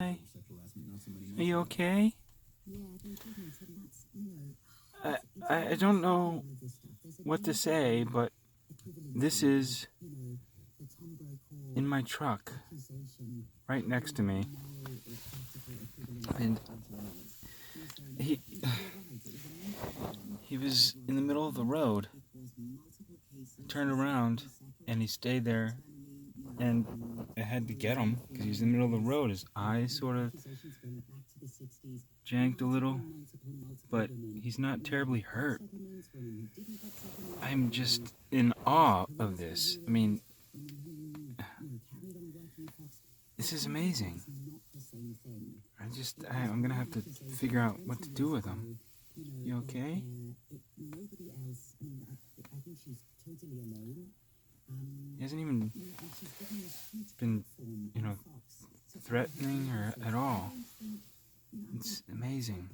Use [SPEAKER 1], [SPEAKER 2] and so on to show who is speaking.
[SPEAKER 1] Are you okay? I don't know what to say, but this is in my truck, right next to me, and he was in the middle of the road, turned around, and he stayed there, and I had to get him because he was in the middle of the road. His eyes sort of janked a little, but he's not terribly hurt. I'm just in awe of this. I mean, this is amazing. I'm gonna have to figure out what to do with him. You okay? He hasn't even been, threatening her at all. It's amazing.